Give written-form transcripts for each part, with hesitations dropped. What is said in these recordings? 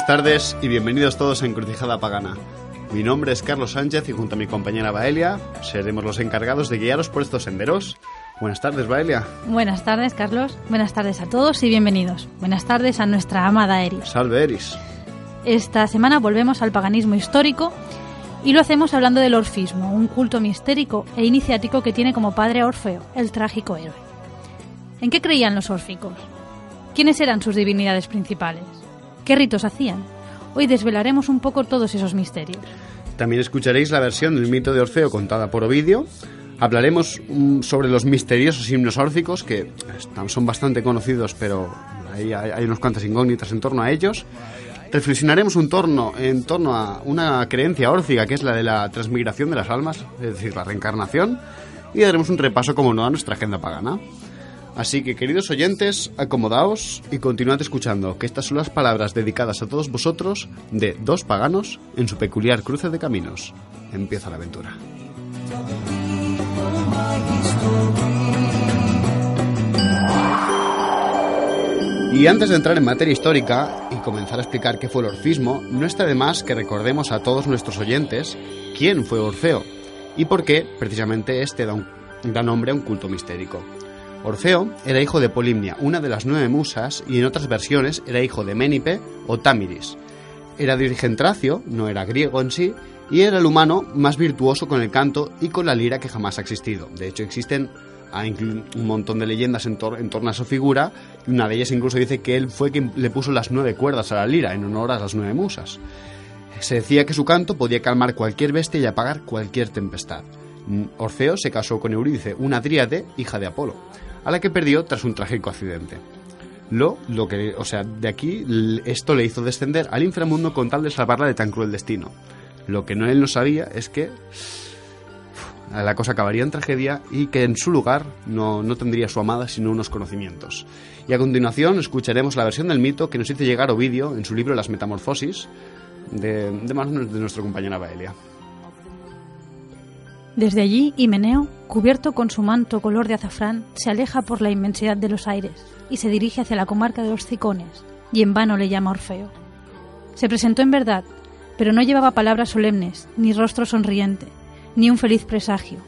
tardes y bienvenidos todos a Encrucijada Pagana. Mi nombre es Carlos Sánchez y junto a mi compañera Baelia seremos los encargados de guiaros por estos senderos. Buenas tardes, Baelia. Buenas tardes, Carlos. Buenas tardes a todos y bienvenidos. Buenas tardes a nuestra amada Eris. Salve, Eris. Esta semana volvemos al paganismo histórico y lo hacemos hablando del orfismo, un culto mistérico e iniciático que tiene como padre a Orfeo, el trágico héroe. ¿En qué creían los órficos? ¿Quiénes eran sus divinidades principales? ¿Qué ritos hacían? Hoy desvelaremos un poco todos esos misterios. También escucharéis la versión del mito de Orfeo contada por Ovidio. Hablaremos sobre los misteriosos himnos órficos, que son bastante conocidos, pero hay unas cuantas incógnitas en torno a ellos. Reflexionaremos en torno a una creencia órfica, que es la de la transmigración de las almas, es decir, la reencarnación, y daremos un repaso, como no, a nuestra agenda pagana. Así que, queridos oyentes, acomodaos y continuad escuchando, que estas son las palabras dedicadas a todos vosotros de dos paganos en su peculiar cruce de caminos. Empieza la aventura. Y antes de entrar en materia histórica y comenzar a explicar qué fue el orfismo, no está de más que recordemos a todos nuestros oyentes quién fue Orfeo y por qué precisamente este da nombre a un culto mistérico. Orfeo era hijo de Polimnia, una de las 9 musas, y en otras versiones era hijo de Ménipe o Támiris. Era de origen tracio, no era griego en sí, y era el humano más virtuoso con el canto y con la lira que jamás ha existido. De hecho, existen un montón de leyendas en torno a su figura, y una de ellas incluso dice que él fue quien le puso las 9 cuerdas a la lira, en honor a las 9 musas. Se decía que su canto podía calmar cualquier bestia y apagar cualquier tempestad. Orfeo se casó con Eurídice, una dríade, hija de Apolo, a la que perdió tras un trágico accidente. De aquí esto le hizo descender al inframundo con tal de salvarla de tan cruel destino. Lo que él no sabía es que la cosa acabaría en tragedia y que en su lugar no tendría su amada sino unos conocimientos. Y a continuación escucharemos la versión del mito que nos hizo llegar Ovidio en su libro Las Metamorfosis, de manos de nuestra compañera Baelia. Desde allí, Himeneo, cubierto con su manto color de azafrán, se aleja por la inmensidad de los aires y se dirige hacia la comarca de los Cicones, y en vano le llama Orfeo. Se presentó en verdad, pero no llevaba palabras solemnes, ni rostro sonriente, ni un feliz presagio.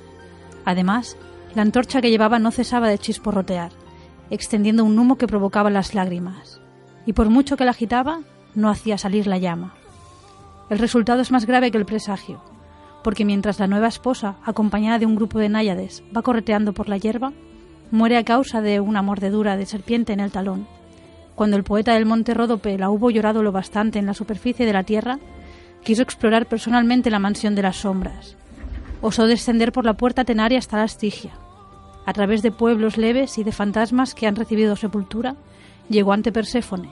Además, la antorcha que llevaba no cesaba de chisporrotear, extendiendo un humo que provocaba las lágrimas, y por mucho que la agitaba, no hacía salir la llama. El resultado es más grave que el presagio, porque mientras la nueva esposa, acompañada de un grupo de náyades, va correteando por la hierba, muere a causa de una mordedura de serpiente en el talón. Cuando el poeta del monte Ródope la hubo llorado lo bastante en la superficie de la tierra, quiso explorar personalmente la mansión de las sombras. Osó descender por la puerta tenaria hasta la Estigia. A través de pueblos leves y de fantasmas que han recibido sepultura, llegó ante Perséfone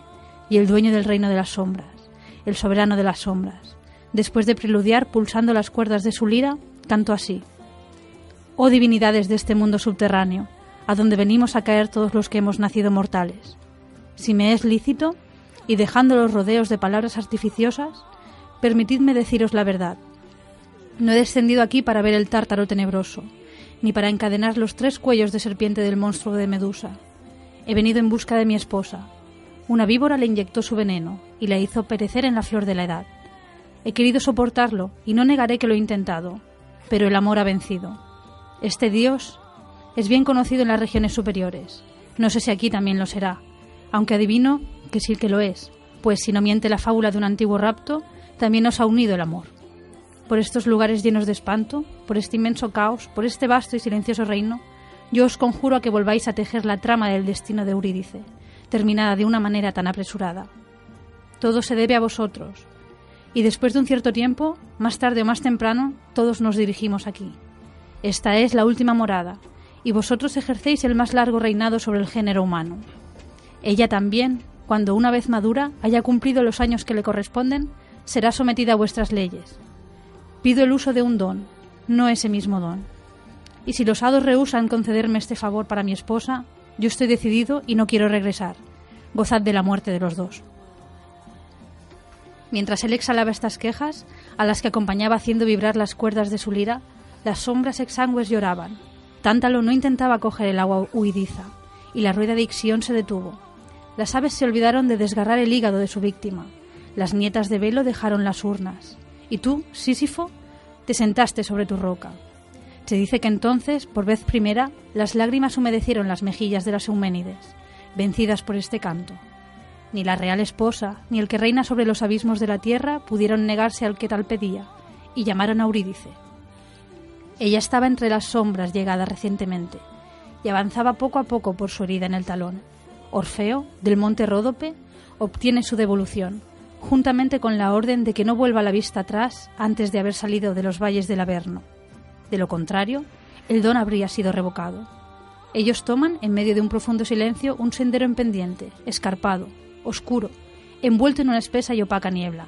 y el dueño del reino de las sombras, el soberano de las sombras. Después de preludiar pulsando las cuerdas de su lira, cantó así: «Oh divinidades de este mundo subterráneo, a donde venimos a caer todos los que hemos nacido mortales. Si me es lícito, y dejando los rodeos de palabras artificiosas, permitidme deciros la verdad. No he descendido aquí para ver el tártaro tenebroso, ni para encadenar los 3 cuellos de serpiente del monstruo de Medusa. He venido en busca de mi esposa. Una víbora le inyectó su veneno y la hizo perecer en la flor de la edad. He querido soportarlo y no negaré que lo he intentado, pero el amor ha vencido. Este dios es bien conocido en las regiones superiores. No sé si aquí también lo será, aunque adivino que sí que lo es, pues si no miente la fábula de un antiguo rapto, también os ha unido el amor. Por estos lugares llenos de espanto, por este inmenso caos, por este vasto y silencioso reino, yo os conjuro a que volváis a tejer la trama del destino de Eurídice, terminada de una manera tan apresurada. Todo se debe a vosotros. Y después de un cierto tiempo, más tarde o más temprano, todos nos dirigimos aquí. Esta es la última morada, y vosotros ejercéis el más largo reinado sobre el género humano. Ella también, cuando una vez madura haya cumplido los años que le corresponden, será sometida a vuestras leyes. Pido el uso de un don, no ese mismo don. Y si los hados rehúsan concederme este favor para mi esposa, yo estoy decidido y no quiero regresar. Gozad de la muerte de los dos». Mientras él exhalaba estas quejas, a las que acompañaba haciendo vibrar las cuerdas de su lira, las sombras exangües lloraban. Tántalo no intentaba coger el agua huidiza, y la rueda de Ixión se detuvo. Las aves se olvidaron de desgarrar el hígado de su víctima. Las nietas de Velo dejaron las urnas, y tú, Sísifo, te sentaste sobre tu roca. Se dice que entonces, por vez primera, las lágrimas humedecieron las mejillas de las Euménides, vencidas por este canto. Ni la real esposa, ni el que reina sobre los abismos de la tierra pudieron negarse al que tal pedía, y llamaron a Eurídice. Ella estaba entre las sombras llegada recientemente, y avanzaba poco a poco por su herida en el talón. Orfeo, del monte Ródope, obtiene su devolución, juntamente con la orden de que no vuelva la vista atrás antes de haber salido de los valles del Averno. De lo contrario, el don habría sido revocado. Ellos toman, en medio de un profundo silencio, un sendero en pendiente, escarpado, oscuro, envuelto en una espesa y opaca niebla.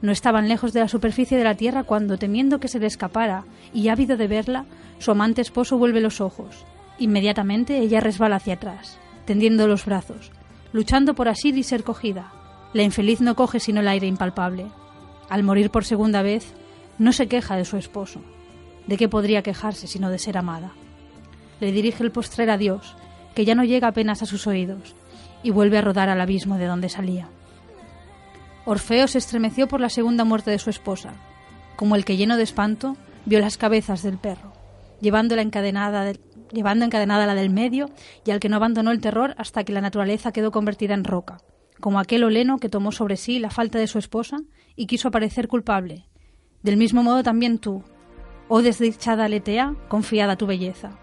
No estaban lejos de la superficie de la tierra cuando, temiendo que se le escapara y ávido de verla, su amante esposo vuelve los ojos. Inmediatamente ella resbala hacia atrás, tendiendo los brazos, luchando por asir y ser cogida. La infeliz no coge sino el aire impalpable. Al morir por segunda vez, no se queja de su esposo. ¿De qué podría quejarse sino de ser amada? Le dirige el postrer adiós, que ya no llega apenas a sus oídos, y vuelve a rodar al abismo de donde salía. Orfeo se estremeció por la segunda muerte de su esposa, como el que, lleno de espanto, vio las cabezas del perro, llevando encadenada la del medio, y al que no abandonó el terror hasta que la naturaleza quedó convertida en roca, como aquel oleno que tomó sobre sí la falta de su esposa y quiso parecer culpable. Del mismo modo también tú, oh desdichada Letea, confiada a tu belleza.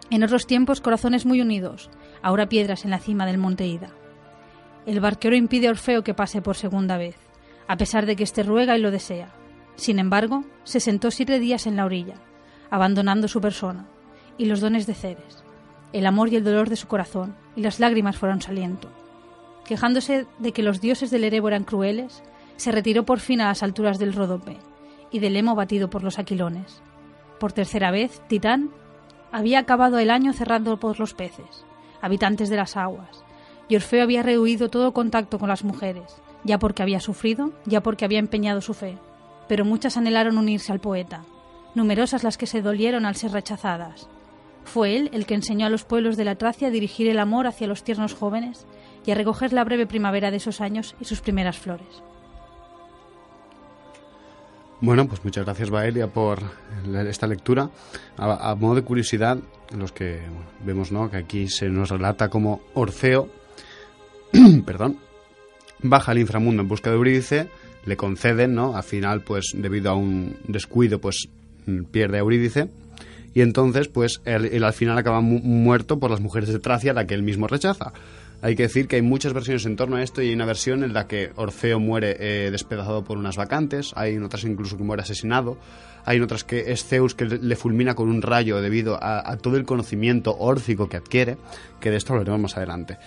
En otros tiempos corazones muy unidos, ahora piedras en la cima del monte Ida. El barquero impide a Orfeo que pase por segunda vez, a pesar de que éste ruega y lo desea. Sin embargo, se sentó 7 días en la orilla, abandonando su persona y los dones de Ceres, el amor y el dolor de su corazón, y las lágrimas fueron su aliento. Quejándose de que los dioses del Erebo eran crueles, se retiró por fin a las alturas del Ródope, y del Hemo batido por los aquilones. Por tercera vez, Titán había acabado el año cerrando por los peces, habitantes de las aguas, y Orfeo había rehuido todo contacto con las mujeres, ya porque había sufrido, ya porque había empeñado su fe. Pero muchas anhelaron unirse al poeta, numerosas las que se dolieron al ser rechazadas. Fue él el que enseñó a los pueblos de la Tracia a dirigir el amor hacia los tiernos jóvenes y a recoger la breve primavera de esos años y sus primeras flores. Bueno, pues muchas gracias, Baelia, por esta lectura. A modo de curiosidad, los que vemos, ¿no?, que aquí se nos relata cómo Orfeo baja al inframundo en busca de Eurídice, le conceden, ¿no? Al final, pues debido a un descuido, pues pierde a Eurídice, y entonces, pues él al final acaba muerto por las mujeres de Tracia, la que él mismo rechaza. Hay que decir que hay muchas versiones en torno a esto, y hay una versión en la que Orfeo muere despedazado por unas bacantes, hay otras incluso que muere asesinado, hay otras que es Zeus que le fulmina con un rayo debido a todo el conocimiento órfico que adquiere, que de esto hablaremos más adelante.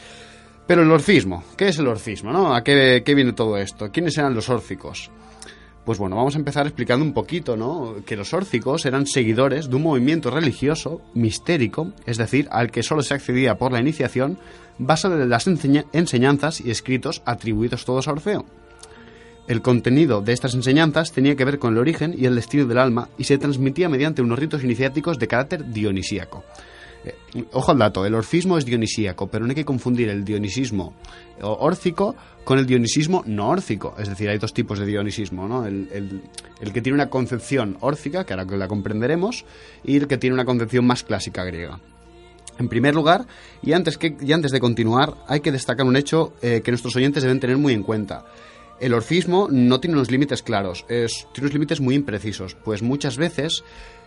Pero el orcismo, ¿qué es el orcismo, no? ¿A qué viene todo esto? ¿Quiénes eran los órficos? Pues bueno, vamos a empezar explicando un poquito, ¿no?, que los órficos eran seguidores de un movimiento religioso mistérico, es decir, al que solo se accedía por la iniciación, basado en las enseñanzas y escritos atribuidos todos a Orfeo. El contenido de estas enseñanzas tenía que ver con el origen y el destino del alma y se transmitía mediante unos ritos iniciáticos de carácter dionisíaco. Ojo al dato, el orfismo es dionisíaco, pero no hay que confundir el dionisismo órfico con el dionisismo no órfico. Es decir, hay dos tipos de dionisismo, ¿no? El que tiene una concepción órfica, que ahora la comprenderemos, y el que tiene una concepción más clásica griega. En primer lugar, y antes de continuar, hay que destacar un hecho que nuestros oyentes deben tener muy en cuenta. El orfismo no tiene unos límites claros, tiene unos límites muy imprecisos, pues muchas veces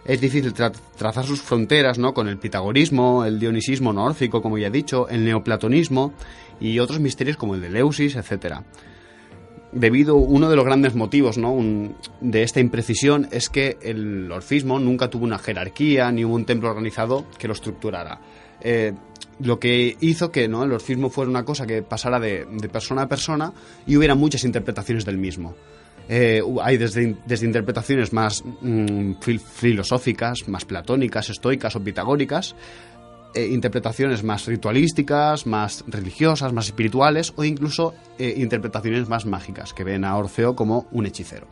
es difícil trazar sus fronteras, ¿no?, con el pitagorismo, el dionisismo no órfico, como ya he dicho, el neoplatonismo y otros misterios como el de Eleusis, etc. Uno de los grandes motivos, ¿no?, de esta imprecisión es que el orfismo nunca tuvo una jerarquía ni hubo un templo organizado que lo estructurara. Lo que hizo que, ¿no?, el orfismo fuera una cosa que pasara de persona a persona y hubiera muchas interpretaciones del mismo. Hay desde interpretaciones más filosóficas, más platónicas, estoicas o pitagóricas, interpretaciones más ritualísticas, más religiosas, más espirituales, o incluso interpretaciones más mágicas, que ven a Orfeo como un hechicero.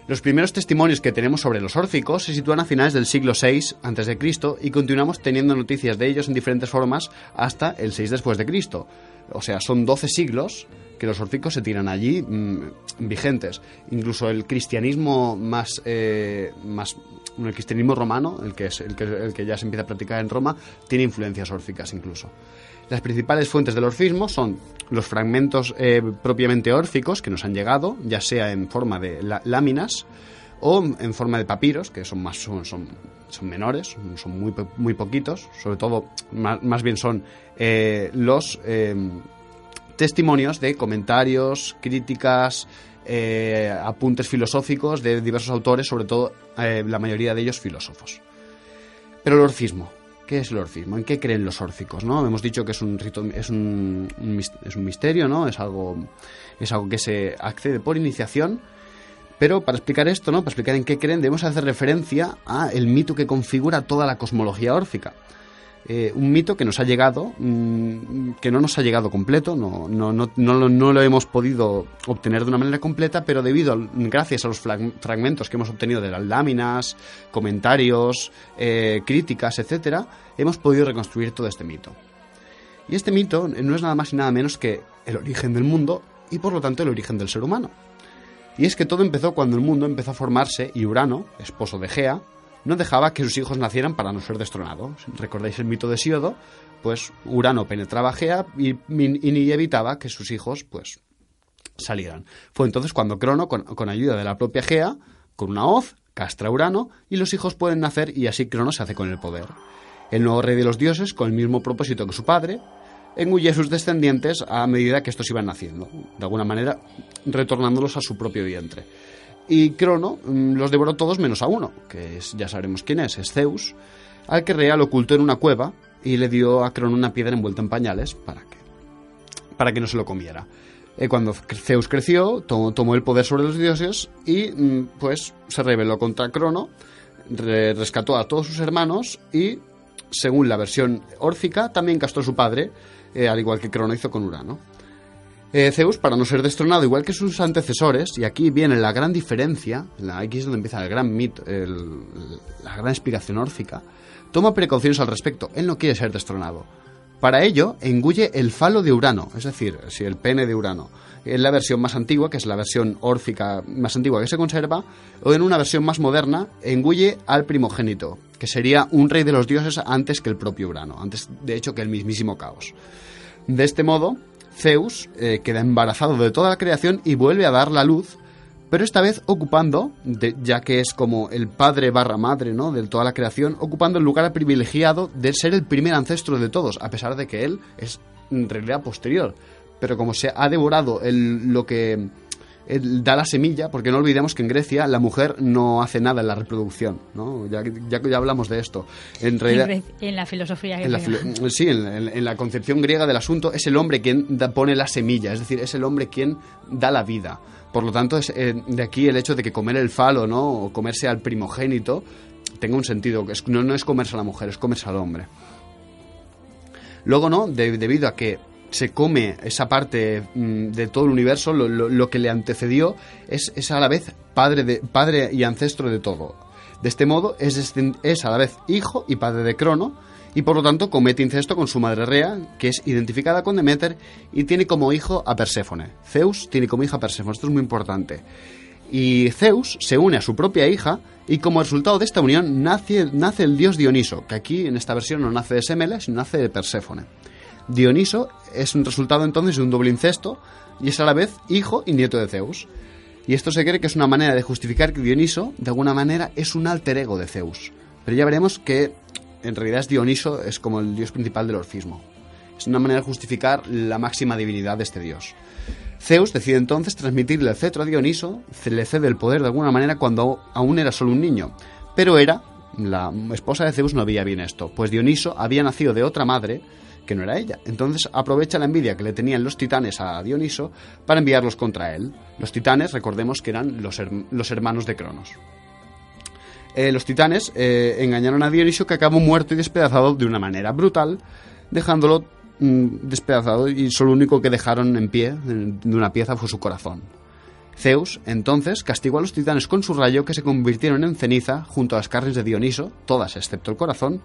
Los primeros testimonios que tenemos sobre los órficos se sitúan a finales del siglo VI a.C. y continuamos teniendo noticias de ellos en diferentes formas hasta el 6 después de Cristo. O sea, son 12 siglos que los órficos se tiran allí vigentes. Incluso el cristianismo el cristianismo romano, el que ya se empieza a practicar en Roma, tiene influencias órficas incluso. Las principales fuentes del orfismo son los fragmentos propiamente órficos que nos han llegado, ya sea en forma de láminas o en forma de papiros, que son menores, son muy poquitos, sobre todo, más bien son los testimonios de comentarios, críticas, apuntes filosóficos de diversos autores, sobre todo la mayoría de ellos filósofos. Pero el orfismo, ¿qué es el orfismo? ¿En qué creen los órficos, no? Hemos dicho que es un rito, es un misterio, ¿no? Es algo que se accede por iniciación. Pero para explicar esto, ¿no? Para explicar en qué creen, debemos hacer referencia a el mito que configura toda la cosmología órfica. Un mito que nos ha llegado, que no nos ha llegado completo, no lo hemos podido obtener de una manera completa, pero gracias a los fragmentos que hemos obtenido de las láminas, comentarios, críticas, etcétera, hemos podido reconstruir todo este mito. Y este mito no es nada más y nada menos que el origen del mundo y por lo tanto el origen del ser humano. Y es que todo empezó cuando el mundo empezó a formarse y Urano, esposo de Gea, no dejaba que sus hijos nacieran para no ser destronado. Si recordáis el mito de Hesíodo, pues Urano penetraba a Gea y evitaba que sus hijos pues salieran. Fue entonces cuando Crono, con ayuda de la propia Gea, con una hoz, castra a Urano y los hijos pueden nacer y así Crono se hace con el poder. El nuevo rey de los dioses, con el mismo propósito que su padre, engulle a sus descendientes a medida que estos iban naciendo, de alguna manera retornándolos a su propio vientre. Y Crono los devoró todos menos a uno, que ya sabremos quién es Zeus, al que Rea lo ocultó en una cueva y le dio a Crono una piedra envuelta en pañales para que no se lo comiera. Cuando Zeus creció, tomó el poder sobre los dioses y pues se rebeló contra Crono, rescató a todos sus hermanos y, según la versión órfica, también castró a su padre, al igual que Crono hizo con Urano. Zeus, para no ser destronado igual que sus antecesores, y aquí viene la gran diferencia, aquí es donde empieza el gran mito, la gran explicación órfica, toma precauciones al respecto. Él no quiere ser destronado. Para ello, engulle el falo de Urano, es decir, el pene de Urano. En la versión más antigua, que es la versión órfica más antigua que se conserva, o en una versión más moderna, engulle al primogénito, que sería un rey de los dioses antes que el propio Urano, antes de hecho que el mismísimo Caos. De este modo, Zeus queda embarazado de toda la creación y vuelve a dar la luz, pero esta vez ocupando, ya que es como el padre barra madre, ¿no?, de toda la creación, ocupando el lugar privilegiado de ser el primer ancestro de todos, a pesar de que él es en realidad posterior. Pero como se ha devorado lo que da la semilla, porque no olvidemos que en Grecia la mujer no hace nada en la reproducción, ¿no? Ya hablamos de esto. En realidad, en la filosofía griega. En la concepción griega del asunto es el hombre quien pone la semilla, es decir, es el hombre quien da la vida. Por lo tanto, es de aquí el hecho de que comer el falo, ¿no?, o comerse al primogénito tenga un sentido. No es comerse a la mujer, es comerse al hombre. Luego, ¿no?, debido a que se come esa parte de todo el universo, lo que le antecedió es a la vez padre y ancestro de todo. De este modo es a la vez hijo y padre de Crono, y por lo tanto comete incesto con su madre Rea, que es identificada con Deméter, y tiene como hijo a Perséfone. Zeus tiene como hija a Perséfone, esto es muy importante. Y Zeus se une a su propia hija, y como resultado de esta unión nace el dios Dioniso, que aquí en esta versión no nace de Semele, sino nace de Perséfone. Dioniso es un resultado entonces de un doble incesto y es a la vez hijo y nieto de Zeus. Y esto se cree que es una manera de justificar que Dioniso, de alguna manera, es un alter ego de Zeus. Pero ya veremos que en realidad Dioniso es como el dios principal del orfismo. Es una manera de justificar la máxima divinidad de este dios. Zeus decide entonces transmitirle el cetro a Dioniso, le cede el poder de alguna manera cuando aún era solo un niño. Pero Hera, la esposa de Zeus, no veía bien esto, pues Dioniso había nacido de otra madre que no era ella. Entonces aprovecha la envidia que le tenían los titanes a Dioniso para enviarlos contra él. Los titanes, recordemos que eran los hermanos de Cronos. Los titanes engañaron a Dioniso, que acabó muerto y despedazado de una manera brutal, dejándolo despedazado, y solo lo único que dejaron en pie de una pieza fue su corazón. Zeus, entonces, castigó a los titanes con su rayo, que se convirtieron en ceniza junto a las carnes de Dioniso, todas excepto el corazón,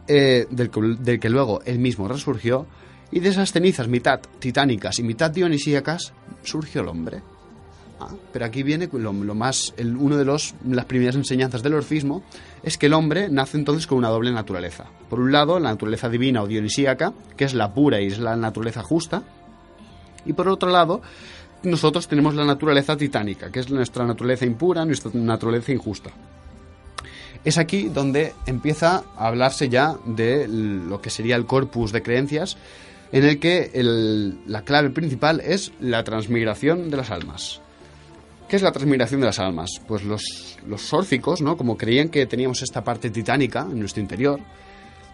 del que luego él mismo resurgió, y de esas cenizas mitad titánicas y mitad dionisíacas surgió el hombre. Pero aquí viene uno de las primeras enseñanzas del orfismo, es que el hombre nace entonces con una doble naturaleza. Por un lado, la naturaleza divina o dionisíaca, que es la pura y es la naturaleza justa, y por otro lado, nosotros tenemos la naturaleza titánica, que es nuestra naturaleza impura, nuestra naturaleza injusta. Es aquí donde empieza a hablarse ya de lo que sería el corpus de creencias, en el que la clave principal es la transmigración de las almas. ¿Qué es la transmigración de las almas? Pues los órficos, ¿no?, como creían que teníamos esta parte titánica en nuestro interior,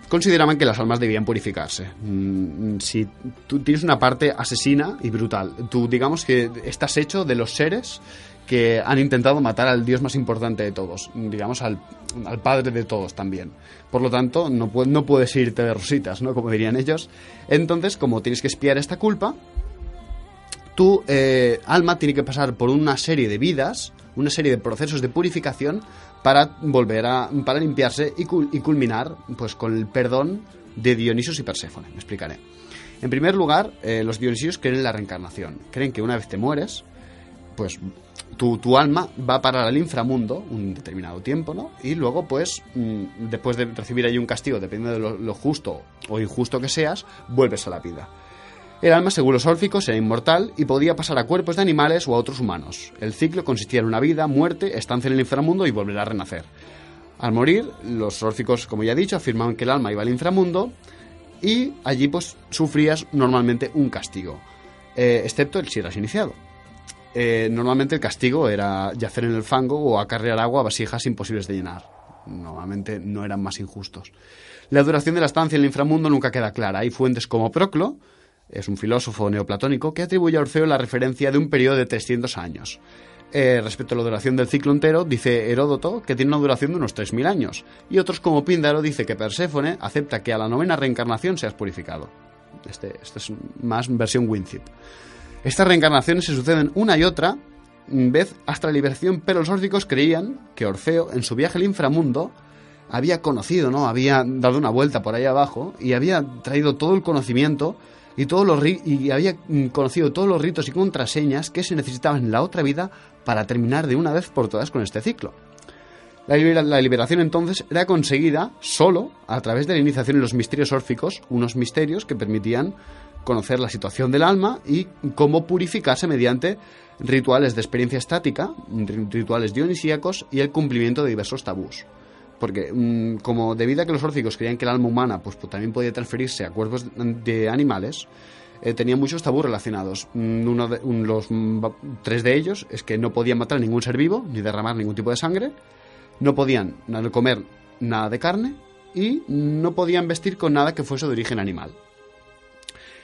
consideraban que las almas debían purificarse. Si tú tienes una parte asesina y brutal, tú digamos que estás hecho de los seres que han intentado matar al dios más importante de todos, digamos al padre de todos también. Por lo tanto, no puedes irte de rositas, ¿no?, como dirían ellos. Entonces, como tienes que expiar esta culpa, tu alma tiene que pasar por una serie de vidas, una serie de procesos de purificación para para limpiarse y culminar pues con el perdón de Dionisos y Perséfone. Me explicaré. En primer lugar, los dionisios creen en la reencarnación. Creen que una vez te mueres, pues tu alma va a parar al inframundo un determinado tiempo, ¿no? Y luego, pues, después de recibir ahí un castigo, dependiendo de lo justo o injusto que seas, vuelves a la vida. El alma, según los órficos, era inmortal y podía pasar a cuerpos de animales o a otros humanos. El ciclo consistía en una vida, muerte, estancia en el inframundo y volver a renacer. Al morir, los órficos, como ya he dicho, afirmaban que el alma iba al inframundo y allí pues sufrías normalmente un castigo, excepto si eras iniciado. Normalmente el castigo era yacer en el fango o acarrear agua a vasijas imposibles de llenar. Normalmente no eran más injustos. La duración de la estancia en el inframundo nunca queda clara. Hay fuentes como Proclo, es un filósofo neoplatónico, que atribuye a Orfeo la referencia de un periodo de 300 años. Respecto a la duración del ciclo entero, dice Heródoto que tiene una duración de unos 3.000 años, y otros como Píndaro dice que Perséfone acepta que a la 9ª reencarnación seas purificado. Este es más versión Winthrop. Estas reencarnaciones se suceden una y otra vez hasta la liberación, pero los órficos creían que Orfeo, en su viaje al inframundo, había conocido, ¿no?, había dado una vuelta por ahí abajo y había traído todo el conocimiento y había conocido todos los ritos y contraseñas que se necesitaban en la otra vida para terminar de una vez por todas con este ciclo. La liberación entonces era conseguida solo a través de la iniciación en los misterios órficos, unos misterios que permitían conocer la situación del alma y cómo purificarse mediante rituales de experiencia estática, rituales dionisíacos y el cumplimiento de diversos tabús. Porque como debido a que los órficos creían que el alma humana pues también podía transferirse a cuerpos de animales, tenía muchos tabús relacionados. Los 3 de ellos es que no podían matar a ningún ser vivo ni derramar ningún tipo de sangre, no podían comer nada de carne y no podían vestir con nada que fuese de origen animal.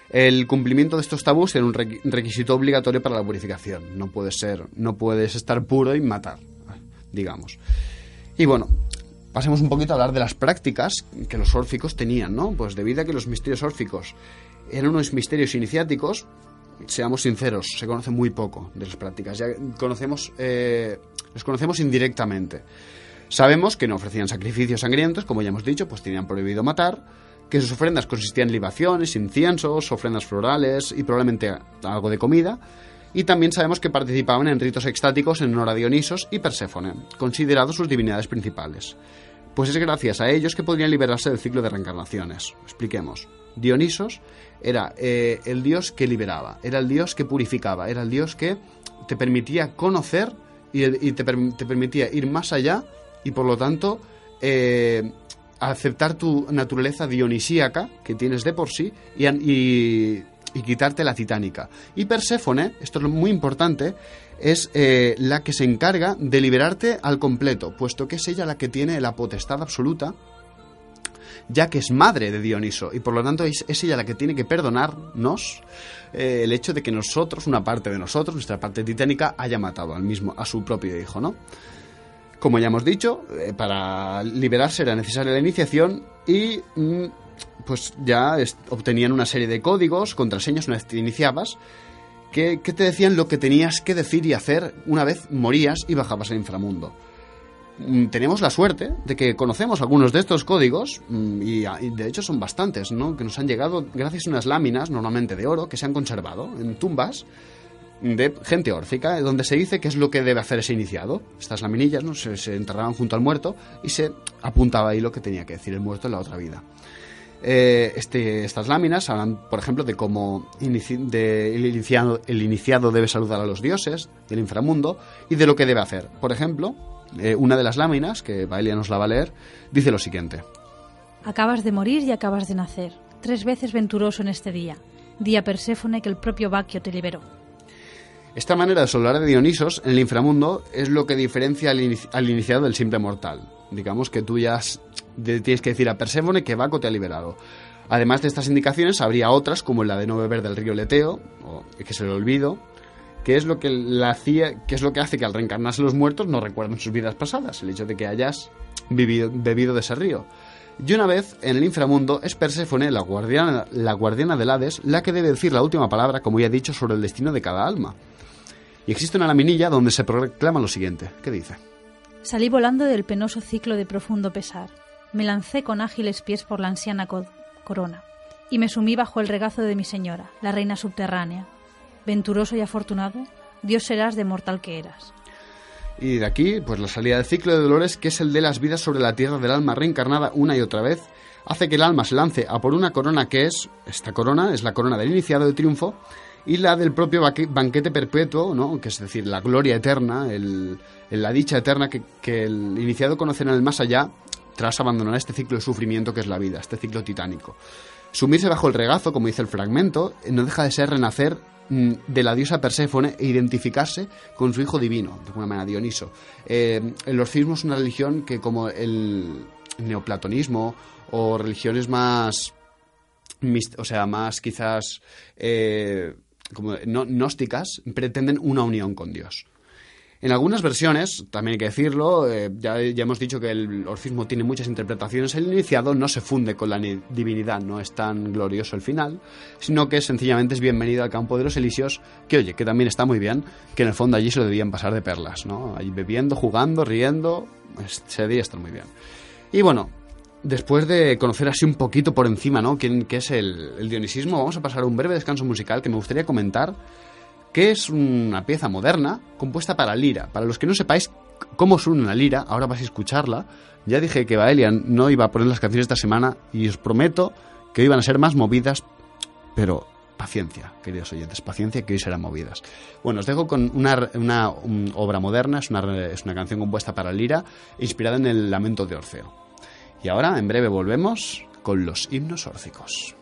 El cumplimiento de estos tabús era un requisito obligatorio para la purificación. No puedes estar puro y matar, digamos. Y bueno, pasemos un poquito a hablar de las prácticas que los órficos tenían, ¿no? Pues debido a que los misterios órficos eran unos misterios iniciáticos, seamos sinceros, se conoce muy poco de las prácticas. Ya los conocemos indirectamente. Sabemos que no ofrecían sacrificios sangrientos, como ya hemos dicho, pues tenían prohibido matar, que sus ofrendas consistían en libaciones, inciensos, ofrendas florales y probablemente algo de comida. Y también sabemos que participaban en ritos extáticos en honor a Dionisos y Perséfone, considerados sus divinidades principales. Pues es gracias a ellos que podrían liberarse del ciclo de reencarnaciones. Expliquemos. Dionisos era el dios que liberaba, era el dios que purificaba, era el dios que te permitía conocer y te permitía ir más allá y por lo tanto aceptar tu naturaleza dionisíaca que tienes de por sí y quitarte la titánica. Y Perséfone, esto es muy importante, es la que se encarga de liberarte al completo, puesto que es ella la que tiene la potestad absoluta, ya que es madre de Dioniso, y por lo tanto es ella la que tiene que perdonarnos el hecho de que nosotros, una parte de nosotros, nuestra parte titánica, haya matado a su propio hijo, ¿no? Como ya hemos dicho, para liberarse era necesaria la iniciación y pues ya obtenían una serie de códigos, contraseñas una vez te iniciabas, que te decían lo que tenías que decir y hacer una vez morías y bajabas al inframundo. Tenemos la suerte de que conocemos algunos de estos códigos y de hecho son bastantes, ¿no? Que nos han llegado gracias a unas láminas, normalmente de oro, que se han conservado en tumbas de gente órfica, donde se dice qué es lo que debe hacer ese iniciado. Estas laminillas, ¿no? se enterraban junto al muerto y se apuntaba ahí lo que tenía que decir el muerto en la otra vida. Estas láminas hablan, por ejemplo, de cómo el iniciado debe saludar a los dioses del inframundo y de lo que debe hacer. Por ejemplo, una de las láminas, que Baelia nos la va a leer, dice lo siguiente: acabas de morir y acabas de nacer, 3 veces venturoso en este día, día Perséfone que el propio Baquio te liberó. Esta manera de saludar de Dionisos en el inframundo es lo que diferencia al iniciado del simple mortal. Digamos que tú ya tienes que decir a Perséfone que Baco te ha liberado. Además de estas indicaciones, habría otras, como la de no beber del río Leteo, o que se le olvido, que es lo que hace que al reencarnarse los muertos no recuerden sus vidas pasadas, el hecho de que hayas bebido de ese río. Y una vez en el inframundo es Perséfone, la guardiana del Hades, la que debe decir la última palabra, como ya he dicho, sobre el destino de cada alma. Y existe una laminilla donde se proclama lo siguiente. ¿Qué dice? Salí volando del penoso ciclo de profundo pesar. Me lancé con ágiles pies por la anciana corona y me sumí bajo el regazo de mi señora, la reina subterránea. Venturoso y afortunado, Dios serás de mortal que eras. Y de aquí, pues la salida del ciclo de dolores, que es el de las vidas sobre la tierra del alma reencarnada una y otra vez, hace que el alma se lance a por una corona que es, esta corona es la corona del iniciado de triunfo, y la del propio banquete perpetuo, ¿no? Que es decir, la gloria eterna, la dicha eterna que el iniciado conocerá en el más allá, tras abandonar este ciclo de sufrimiento que es la vida, este ciclo titánico. Sumirse bajo el regazo, como dice el fragmento, no deja de ser renacer de la diosa Perséfone e identificarse con su hijo divino, de alguna manera Dioniso. El orfismo es una religión que, como el neoplatonismo o religiones más quizás como gnósticas, pretenden una unión con Dios. En algunas versiones, también hay que decirlo, ya hemos dicho que el orfismo tiene muchas interpretaciones. El iniciado no se funde con la divinidad, no es tan glorioso el final, sino que sencillamente es bienvenido al campo de los elíseos, que oye, que también está muy bien, que en el fondo allí se lo debían pasar de perlas, ¿no? Ahí bebiendo, jugando, riendo, se debía estar muy bien. Y bueno, después de conocer así un poquito por encima, ¿no?, qué es el dionisismo, vamos a pasar a un breve descanso musical que me gustaría comentar, que es una pieza moderna compuesta para lira. Para los que no sepáis cómo suena una lira, ahora vais a escucharla. Ya dije que Baelia no iba a poner las canciones esta semana y os prometo que iban a ser más movidas, pero paciencia, queridos oyentes, paciencia, que hoy serán movidas. Bueno, os dejo con una obra moderna, es una canción compuesta para lira, inspirada en el lamento de Orfeo. Y ahora, en breve, volvemos con los himnos órficos.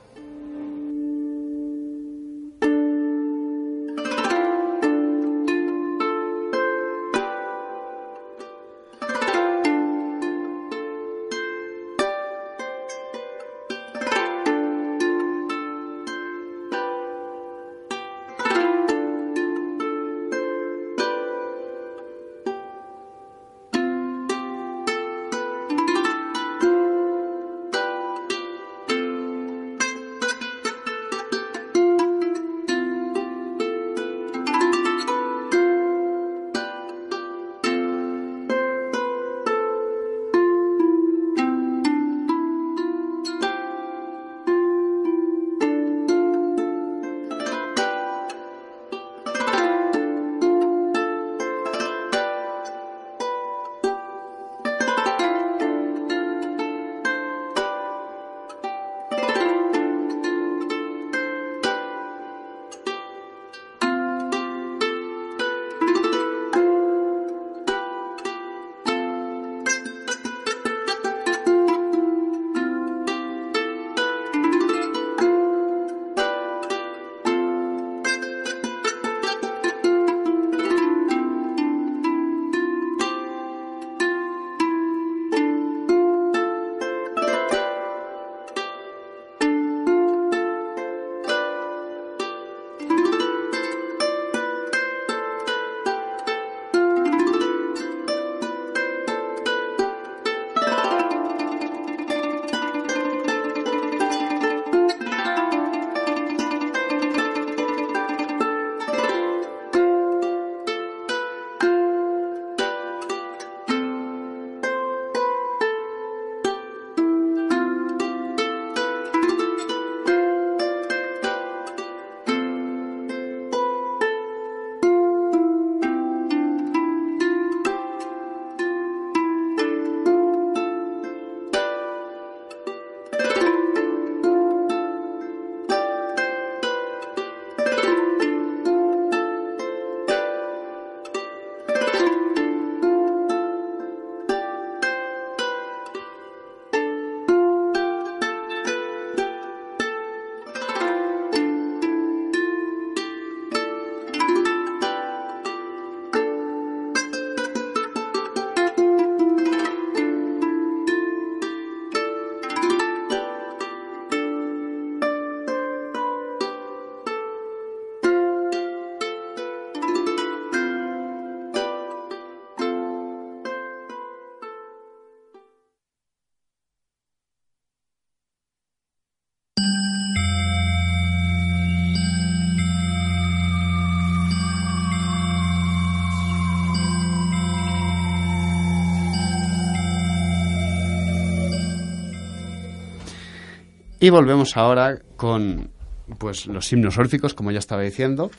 Y volvemos ahora con pues los himnos órficos, como ya estaba diciendo.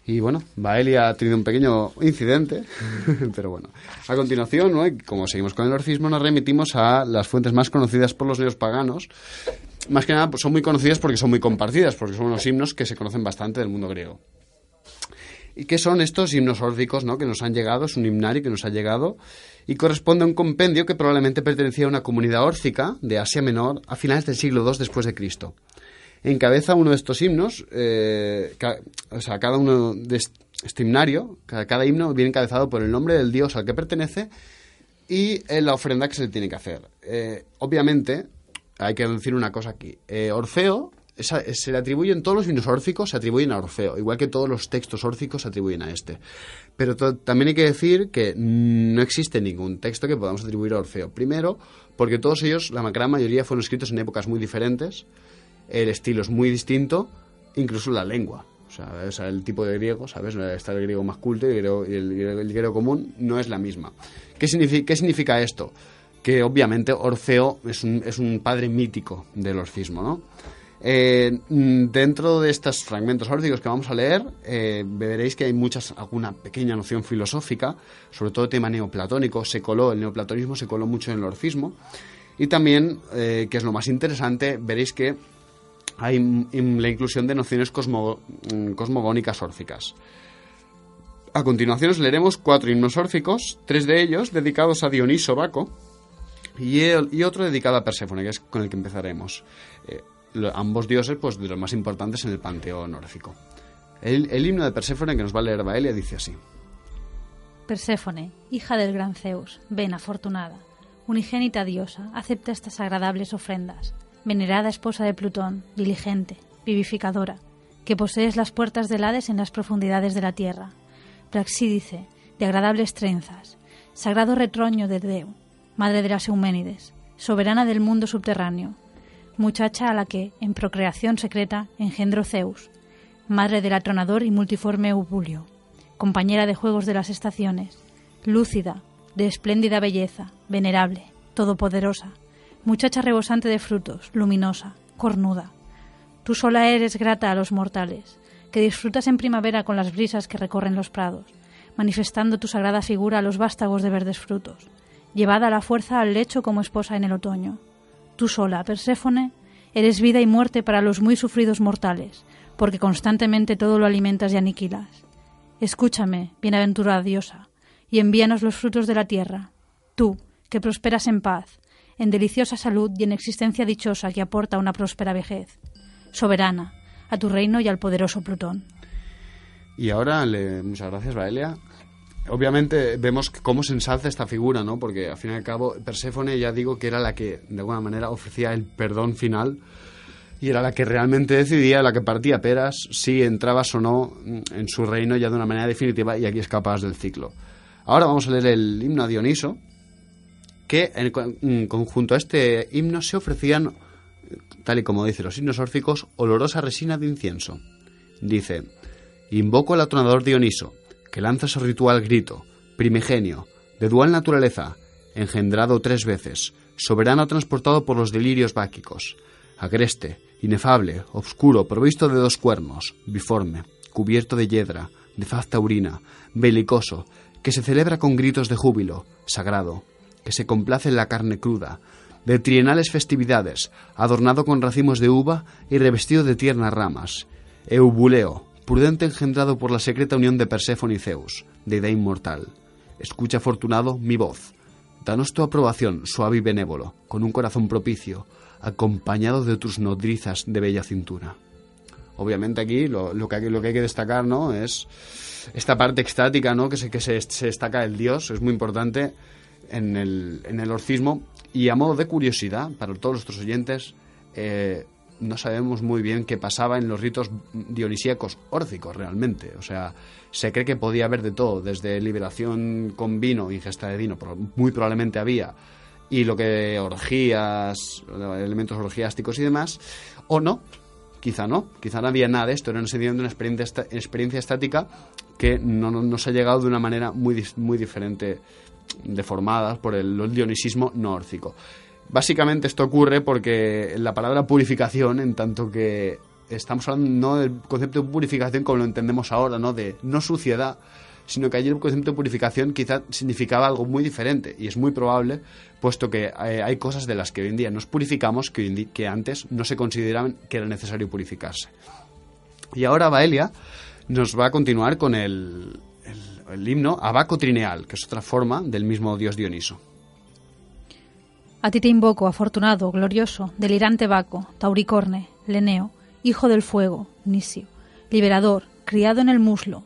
Y bueno, Baelia ha tenido un pequeño incidente, pero bueno. A continuación, ¿no? Como seguimos con el orfismo, nos remitimos a las fuentes más conocidas por los neopaganos. Más que nada, pues son muy conocidas porque son muy compartidas, porque son unos himnos que se conocen bastante del mundo griego. ¿Y qué son estos himnos órdicos, ¿no? Que nos han llegado? Es un himnario que nos ha llegado y corresponde a un compendio que probablemente pertenecía a una comunidad órfica de Asia Menor a finales del siglo II después de Cristo. Encabeza uno de estos himnos, cada uno de este himnario, cada himno viene encabezado por el nombre del dios al que pertenece y la ofrenda que se le tiene que hacer. Obviamente, hay que decir una cosa aquí. Orfeo se le atribuyen, todos los himnos órficos se atribuyen a Orfeo, igual que todos los textos órficos se atribuyen a este. Pero también hay que decir que no existe ningún texto que podamos atribuir a Orfeo. Primero, porque todos ellos, la gran mayoría, fueron escritos en épocas muy diferentes. El estilo es muy distinto, incluso la lengua. O sea, el tipo de griego, ¿sabes? Está el griego más culto y el griego común no es la misma. ¿Qué significa esto? Que obviamente Orfeo es un padre mítico del orfismo, ¿no? Dentro de estos fragmentos órdicos que vamos a leer, veréis que hay alguna pequeña noción filosófica, sobre todo tema neoplatónico. El neoplatonismo se coló mucho en el orfismo. Y también, que es lo más interesante, veréis que hay la inclusión de nociones cosmogónicas órficas. A continuación os leeremos 4 himnos órficos, 3 de ellos dedicados a Dioniso Baco y otro dedicado a Perséfone, que es con el que empezaremos. Ambos dioses, pues, de los más importantes en el panteón órfico. El himno de Perséfone que nos va a leer Baelia dice así: Perséfone, hija del gran Zeus, ven afortunada, unigénita diosa, acepta estas agradables ofrendas. Venerada esposa de Plutón, diligente, vivificadora, que posees las puertas del Hades en las profundidades de la tierra. Praxídice, de agradables trenzas, sagrado retroño de Deu, madre de las Euménides, soberana del mundo subterráneo, muchacha a la que, en procreación secreta, engendró Zeus, madre del atronador y multiforme Eubulio, compañera de juegos de las estaciones, lúcida, de espléndida belleza, venerable, todopoderosa, muchacha rebosante de frutos, luminosa, cornuda. Tú sola eres grata a los mortales, que disfrutas en primavera con las brisas que recorren los prados, manifestando tu sagrada figura a los vástagos de verdes frutos, llevada a la fuerza al lecho como esposa en el otoño. Tú sola, Perséfone, eres vida y muerte para los muy sufridos mortales, porque constantemente todo lo alimentas y aniquilas. Escúchame, bienaventurada diosa, y envíanos los frutos de la tierra. Tú, que prosperas en paz, en deliciosa salud y en existencia dichosa que aporta una próspera vejez. Soberana, a tu reino y al poderoso Plutón. Y ahora, muchas gracias, Baelia. Obviamente vemos cómo se ensalza esta figura, ¿no? Porque al fin y al cabo Perséfone, ya digo, que era la que de alguna manera ofrecía el perdón final y era la que realmente decidía, la que partía peras, si entrabas o no en su reino ya de una manera definitiva y aquí escapabas del ciclo. Ahora vamos a leer el himno a Dioniso, que en conjunto a este himno se ofrecían, tal y como dicen los himnos órficos, olorosa resina de incienso. Dice: invoco al atronador Dioniso, que lanza su ritual grito, primigenio, de dual naturaleza, engendrado 3 veces, soberano transportado por los delirios báquicos, agreste, inefable, obscuro, provisto de 2 cuernos, biforme, cubierto de hiedra, de faz taurina, belicoso, que se celebra con gritos de júbilo, sagrado, que se complace en la carne cruda, de trienales festividades, adornado con racimos de uva y revestido de tiernas ramas. Eubuleo, prudente engendrado por la secreta unión de Perséfone y Zeus, deidad inmortal. Escucha, afortunado, mi voz. Danos tu aprobación, suave y benévolo, con un corazón propicio, acompañado de tus nodrizas de bella cintura. Obviamente aquí lo que hay que destacar, ¿no?, es esta parte extática, ¿no?, que se destaca el dios. Es muy importante en el orfismo. Y a modo de curiosidad, para todos nuestros oyentes, no sabemos muy bien qué pasaba en los ritos dionisíacos órficos realmente. O sea, se cree que podía haber de todo, desde liberación con vino, ingesta de vino, muy probablemente había, y lo que orgías, elementos orgiásticos y demás, o no, quizá no había nada de esto, era una experiencia estática que no se ha llegado de una manera muy diferente, deformada por el dionisismo no órfico. Básicamente esto ocurre porque la palabra purificación, en tanto que estamos hablando no del concepto de purificación como lo entendemos ahora, ¿no? De no suciedad, sino que allí el concepto de purificación quizá significaba algo muy diferente, y es muy probable, puesto que hay cosas de las que hoy en día nos purificamos que antes no se consideraban que era necesario purificarse. Y ahora Baelia nos va a continuar con el himno a Baco Trineal, que es otra forma del mismo dios Dioniso. A ti te invoco, afortunado, glorioso, delirante Baco, tauricorne, leneo, hijo del fuego, Nisio, liberador, criado en el muslo,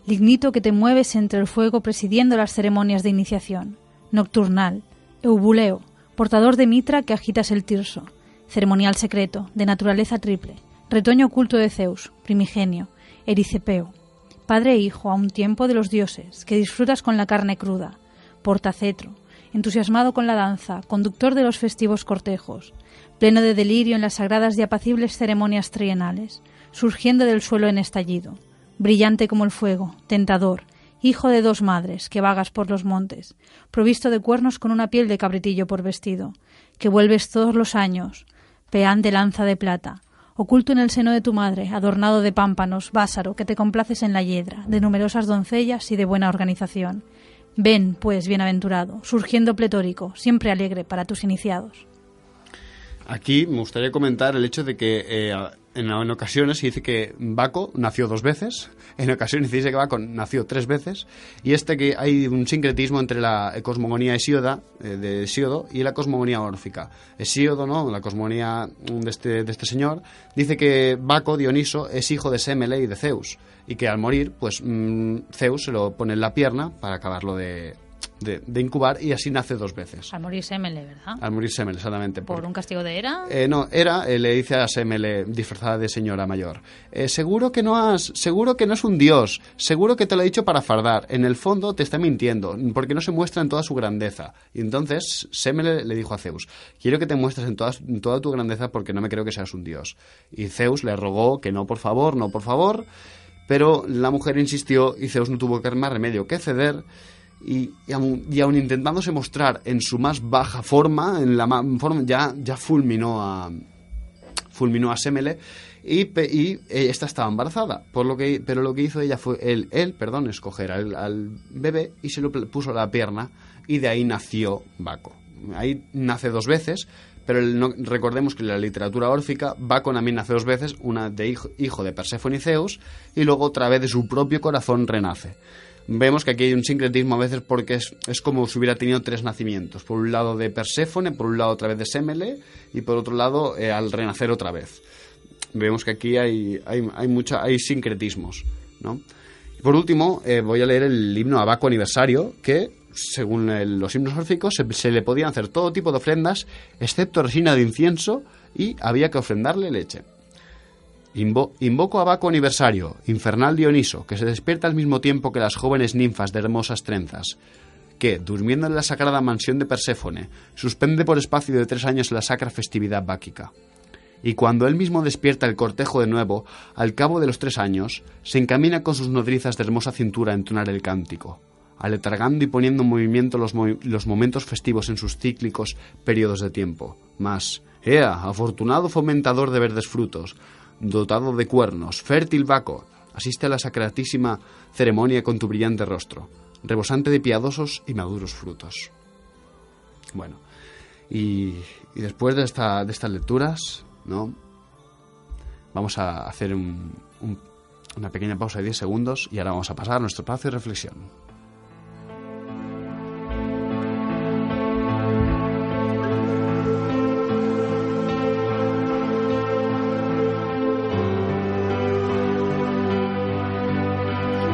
lignito que te mueves entre el fuego presidiendo las ceremonias de iniciación, nocturnal, eubuleo, portador de mitra que agitas el tirso, ceremonial secreto, de naturaleza triple, retoño oculto de Zeus, primigenio, ericepeo, padre e hijo a un tiempo de los dioses, que disfrutas con la carne cruda, portacetro, entusiasmado con la danza, conductor de los festivos cortejos, pleno de delirio en las sagradas y apacibles ceremonias trienales, surgiendo del suelo en estallido, brillante como el fuego, tentador, hijo de dos madres, que vagas por los montes, provisto de cuernos con una piel de cabritillo por vestido, que vuelves todos los años, peán de lanza de plata, oculto en el seno de tu madre, adornado de pámpanos, básaro, que te complaces en la hiedra, de numerosas doncellas y de buena organización. Ven, pues, bienaventurado, surgiendo pletórico, siempre alegre para tus iniciados. Aquí me gustaría comentar el hecho de que en ocasiones se dice que Baco nació 2 veces, en ocasiones se dice que Baco nació 3 veces, y que hay un sincretismo entre la cosmogonía de Hesíodo y la cosmogonía órfica. Hesíodo, ¿no?, la cosmogonía de este señor, dice que Baco, Dioniso, es hijo de Semele y de Zeus, y que al morir, pues Zeus se lo pone en la pierna para acabarlo de incubar, y así nace 2 veces. Al morir Semele, ¿verdad? Al morir Semele, exactamente. ¿Por un castigo de Hera? No, Hera le dice a Semele, disfrazada de señora mayor, seguro que no es un dios, seguro que te lo he dicho para fardar, en el fondo te está mintiendo, porque no se muestra en toda su grandeza. Y entonces Semele le dijo a Zeus, quiero que te muestres en toda tu grandeza porque no me creo que seas un dios. Y Zeus le rogó que no, por favor, pero la mujer insistió y Zeus no tuvo más remedio que ceder. Y aun intentándose mostrar en su más baja forma, ya fulminó a Semele, y esta estaba embarazada, pero lo que hizo ella fue escoger al bebé y se lo puso a la pierna, y de ahí nació Baco. Ahí nace 2 veces, pero recordemos que en la literatura órfica Baco también nace 2 veces, una de hijo de Perséfone y Zeus, y luego otra vez de su propio corazón renace. Vemos que aquí hay un sincretismo a veces porque es como si hubiera tenido 3 nacimientos. Por un lado de Perséfone, por un lado otra vez de Semele, y por otro lado al renacer otra vez. Vemos que aquí hay sincretismos, ¿no? Y por último, voy a leer el himno a Baco aniversario, que según los himnos órficos se le podían hacer todo tipo de ofrendas, excepto resina de incienso, y había que ofrendarle leche. Invoco a Baco aniversario, infernal Dioniso, que se despierta al mismo tiempo que las jóvenes ninfas de hermosas trenzas, que, durmiendo en la sagrada mansión de Perséfone, suspende por espacio de 3 años la sacra festividad báquica. Y cuando él mismo despierta el cortejo de nuevo, al cabo de los 3 años, se encamina con sus nodrizas de hermosa cintura a entonar el cántico, aletargando y poniendo en movimiento los momentos festivos en sus cíclicos periodos de tiempo. Mas, ¡ea, afortunado fomentador de verdes frutos! Dotado de cuernos, fértil Baco, asiste a la sacratísima ceremonia con tu brillante rostro, rebosante de piadosos y maduros frutos. Bueno, y después de estas lecturas, ¿no?, vamos a hacer una pequeña pausa de 10 segundos y ahora vamos a pasar a nuestro espacio de reflexión.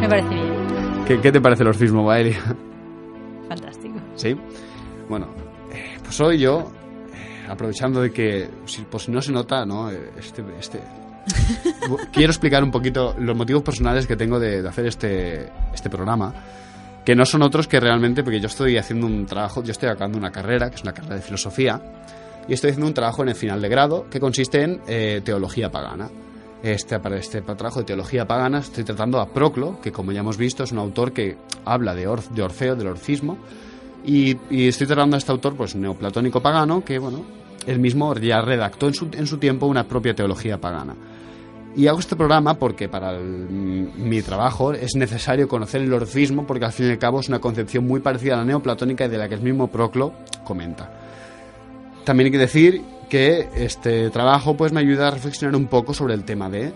Me parece bien. ¿Qué te parece el orfismo, Baelia? Fantástico. ¿Sí? Bueno, pues hoy yo, aprovechando de que, si no se nota, ¿no?, quiero explicar un poquito los motivos personales que tengo de hacer este programa, que no son otros que realmente, porque yo estoy haciendo un trabajo, yo estoy acabando una carrera, que es una carrera de filosofía, y estoy haciendo un trabajo en el final de grado que consiste en teología pagana. Para este trabajo de teología pagana estoy tratando a Proclo, que como ya hemos visto es un autor que habla de Orfeo, del orfismo, Y estoy tratando a este autor pues neoplatónico pagano que, bueno, él mismo ya redactó en su tiempo una propia teología pagana. Y hago este programa porque para mi trabajo es necesario conocer el orfismo, porque al fin y al cabo es una concepción muy parecida a la neoplatónica y de la que el mismo Proclo comenta. También hay que decir que este trabajo pues me ayuda a reflexionar un poco sobre el tema de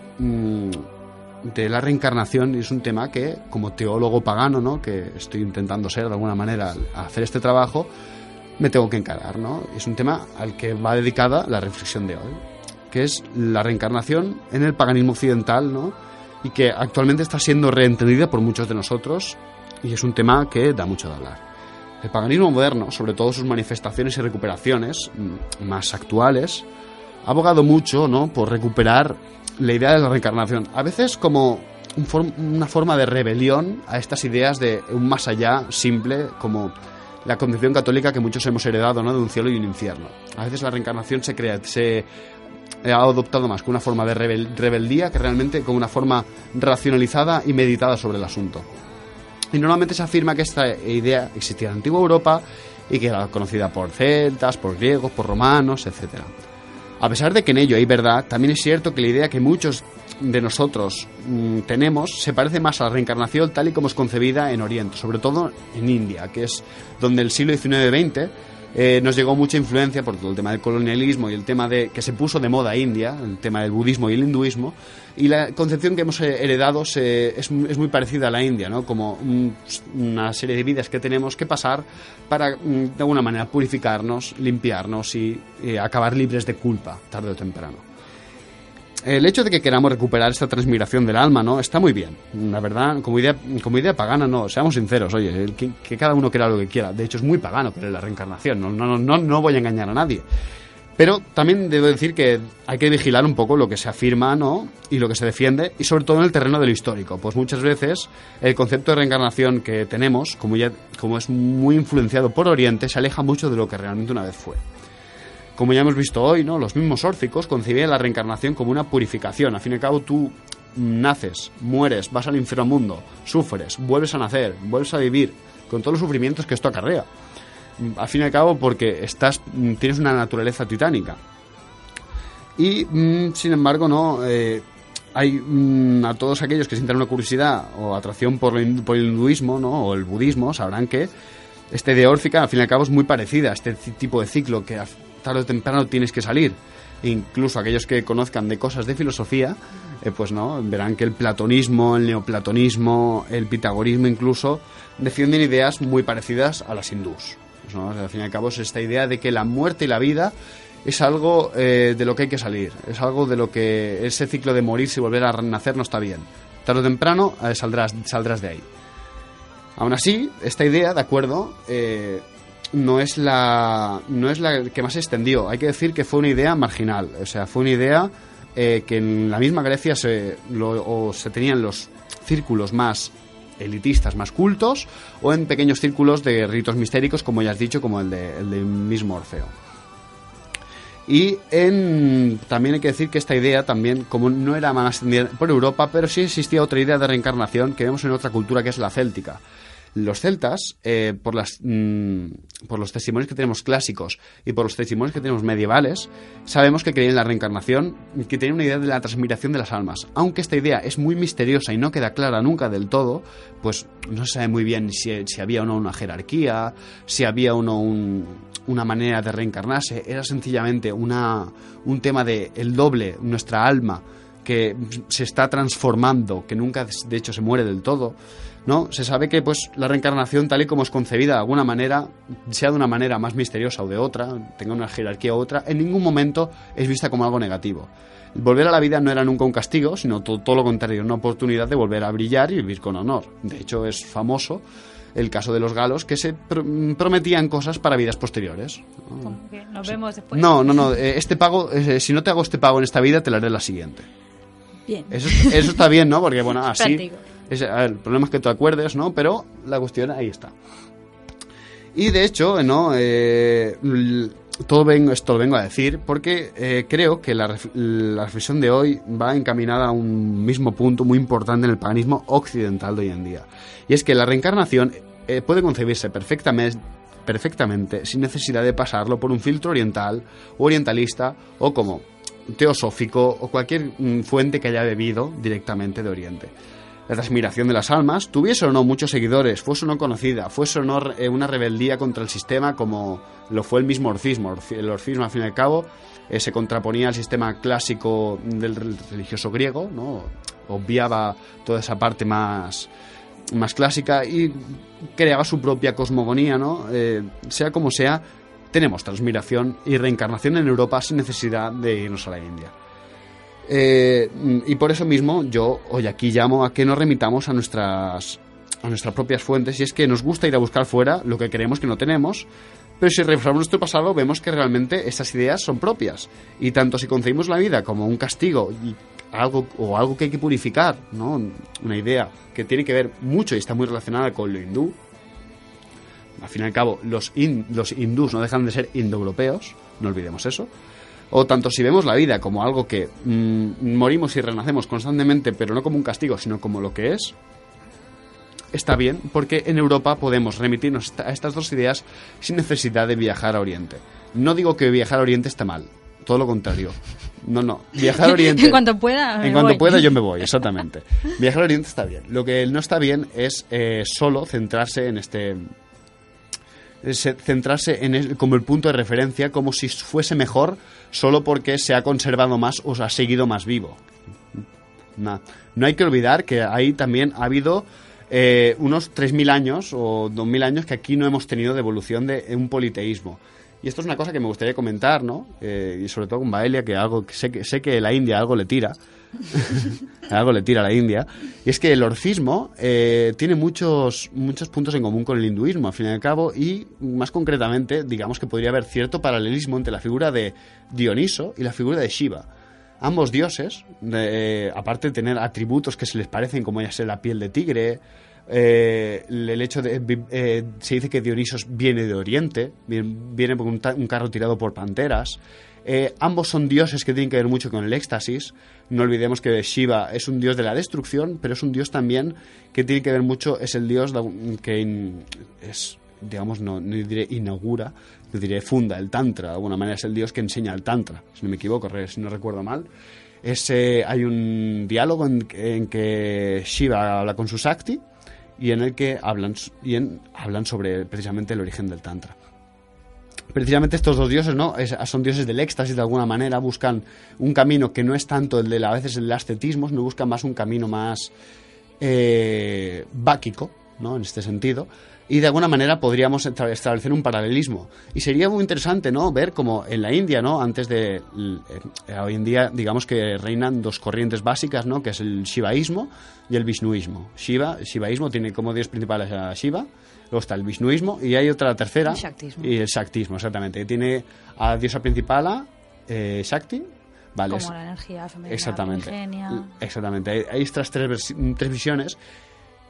la reencarnación, y es un tema que, como teólogo pagano, ¿no?, que estoy intentando ser de alguna manera al hacer este trabajo, me tengo que encarar, ¿no? Es un tema al que va dedicada la reflexión de hoy, que es la reencarnación en el paganismo occidental, ¿no?, y que actualmente está siendo reentendida por muchos de nosotros, y es un tema que da mucho de hablar. El paganismo moderno, sobre todo sus manifestaciones y recuperaciones más actuales, ha abogado mucho, ¿no?, por recuperar la idea de la reencarnación, a veces como una forma de rebelión a estas ideas de un más allá simple, como la concepción católica que muchos hemos heredado, ¿no?, de un cielo y un infierno. A veces la reencarnación se ha adoptado más como una forma de rebeldía que realmente como una forma racionalizada y meditada sobre el asunto. Y normalmente se afirma que esta idea existía en la antigua Europa y que era conocida por celtas, por griegos, por romanos, etc. A pesar de que en ello hay verdad, también es cierto que la idea que muchos de nosotros tenemos se parece más a la reencarnación tal y como es concebida en Oriente, sobre todo en India, que es donde el siglo XIX-XX nos llegó mucha influencia por todo el tema del colonialismo y el tema de que se puso de moda India, el tema del budismo y el hinduismo, y la concepción que hemos heredado es muy parecida a la India, ¿no?, como una serie de vidas que tenemos que pasar para de alguna manera purificarnos, limpiarnos y acabar libres de culpa tarde o temprano. El hecho de que queramos recuperar esta transmigración del alma, ¿no?, está muy bien. La verdad, como idea pagana, no, seamos sinceros, oye, que cada uno crea lo que quiera. De hecho, es muy pagano creer la reencarnación. No voy a engañar a nadie. Pero también debo decir que hay que vigilar un poco lo que se afirma, ¿no?, y lo que se defiende, y sobre todo en el terreno de lo histórico. Pues muchas veces el concepto de reencarnación que tenemos, como es muy influenciado por Oriente, se aleja mucho de lo que realmente una vez fue. Como ya hemos visto hoy, ¿no?, los mismos órdicos concibían la reencarnación como una purificación. Al fin y al cabo, tú naces, mueres, vas al inframundo, sufres, vuelves a nacer, vuelves a vivir, con todos los sufrimientos que esto acarrea. Al fin y al cabo, porque tienes una naturaleza titánica. Y, sin embargo, no hay a todos aquellos que sientan una curiosidad o atracción por el hinduismo, ¿no?, o el budismo, sabrán que esta idea órfica, al fin y al cabo, es muy parecida a este tipo de ciclo que tarde o temprano tienes que salir. Incluso aquellos que conozcan de cosas de filosofía, pues no, verán que el platonismo, el neoplatonismo, el pitagorismo incluso, defienden ideas muy parecidas a las hindús, ¿no? Al fin y al cabo es esta idea de que la muerte y la vida es algo de lo que hay que salir, es algo de lo que ese ciclo de morirse y volver a renacer no está bien. Tarde o temprano saldrás de ahí. Aún así, esta idea, de acuerdo, no es la que más se extendió. Hay que decir que fue una idea marginal, o sea, fue una idea que en la misma Grecia se tenían los círculos más elitistas, más cultos, o en pequeños círculos de ritos mistéricos, como ya has dicho, como el del mismo Orfeo. Y también hay que decir que esta idea también, como no era más extendida por Europa, pero sí existía otra idea de reencarnación que vemos en otra cultura, que es la céltica. Los celtas, por los testimonios que tenemos clásicos y por los testimonios que tenemos medievales, sabemos que creían en la reencarnación y que tenían una idea de la transmigración de las almas. Aunque esta idea es muy misteriosa y no queda clara nunca del todo, pues no se sabe muy bien si había o no una jerarquía, si había o no una manera de reencarnarse. Era sencillamente un tema de el doble, nuestra alma, que se está transformando, que nunca de hecho se muere del todo, ¿no? Se sabe que pues la reencarnación, tal y como es concebida de alguna manera, sea de una manera más misteriosa o de otra, tenga una jerarquía u otra, en ningún momento es vista como algo negativo. Volver a la vida no era nunca un castigo, sino todo lo contrario, una oportunidad de volver a brillar y vivir con honor. De hecho, es famoso el caso de los galos, que se prometían cosas para vidas posteriores. Como que nos vemos después. No, este pago, si no te hago este pago en esta vida, te lo haré en la siguiente. Bien. Eso está bien, ¿no? Porque, bueno, así... el problema es que te acuerdes, ¿no? Pero la cuestión ahí está. Y, de hecho, ¿no? Esto lo vengo a decir porque creo que la reflexión de hoy va encaminada a un mismo punto muy importante en el paganismo occidental de hoy en día. Y es que la reencarnación puede concebirse perfectamente perfectamente sin necesidad de pasarlo por un filtro oriental o orientalista o como teosófico o cualquier fuente que haya bebido directamente de Oriente. La transmigración de las almas, tuviese o no muchos seguidores, fuese o no conocida, fuese o no una rebeldía contra el sistema como lo fue el mismo orcismo. El orcismo, al fin y al cabo, se contraponía al sistema clásico del religioso griego, ¿no? Obviaba toda esa parte más clásica y creaba su propia cosmogonía, ¿no? Sea como sea, tenemos transmigración y reencarnación en Europa sin necesidad de irnos a la India. Y por eso mismo yo hoy aquí llamo a que nos remitamos a nuestras propias fuentes, y es que nos gusta ir a buscar fuera lo que creemos que no tenemos, pero si revisamos nuestro pasado vemos que realmente estas ideas son propias, y tanto si concebimos la vida como un castigo y algo que hay que purificar, ¿no? Una idea que tiene que ver mucho y está muy relacionada con lo hindú. Al fin y al cabo los hindús no dejan de ser indoeuropeos, no olvidemos eso. O tanto si vemos la vida como algo que morimos y renacemos constantemente, pero no como un castigo, sino como lo que es, está bien, porque en Europa podemos remitirnos a estas dos ideas sin necesidad de viajar a Oriente. No digo que viajar a Oriente está mal, todo lo contrario. No, viajar a Oriente... En cuanto pueda, En cuanto pueda yo me voy, exactamente. Viajar a Oriente está bien. Lo que no está bien es solo centrarse en él como el punto de referencia, como si fuese mejor solo porque se ha conservado más o se ha seguido más vivo. No hay que olvidar que ahí también ha habido unos 3.000 años o 2.000 años que aquí no hemos tenido de evolución de un politeísmo. Y esto es una cosa que me gustaría comentar, ¿no? Y sobre todo con Baelia, que sé que la India algo le tira. Algo le tira a la India. Y es que el orcismo tiene muchos puntos en común con el hinduismo, al fin y al cabo, y más concretamente, digamos que podría haber cierto paralelismo entre la figura de Dioniso y la figura de Shiva. Ambos dioses, aparte de tener atributos que se les parecen, como ya sea la piel de tigre, el hecho de se dice que Dioniso viene de Oriente, viene por un carro tirado por panteras. Ambos son dioses que tienen que ver mucho con el éxtasis. No olvidemos que Shiva es un dios de la destrucción, pero es un dios también que tiene que ver mucho, es el dios que es, digamos, no diré inaugura, no diré funda el tantra, de alguna manera es el dios que enseña el tantra, si no me equivoco, si no recuerdo mal. Hay un diálogo en que Shiva habla con su Shakti y en el que hablan sobre precisamente el origen del tantra. Precisamente estos dos dioses, ¿no? Son dioses del éxtasis de alguna manera, buscan un camino que no es tanto el de a veces el ascetismo, no buscan más un camino más báquico, ¿no? En este sentido, y de alguna manera podríamos establecer un paralelismo. Y sería muy interesante, ¿no? Ver como en la India, ¿no? Hoy en día, digamos que reinan dos corrientes básicas, ¿no? Que es el shivaísmo y el vishnuismo. Shivaísmo tiene como dios principal a Shiva. Luego está el vishnuismo y hay otra tercera. El shaktismo. Y el shaktismo, exactamente. Que tiene a diosa principal a Shakti. Vale, como la energía femenina. Exactamente. Hay estas tres visiones.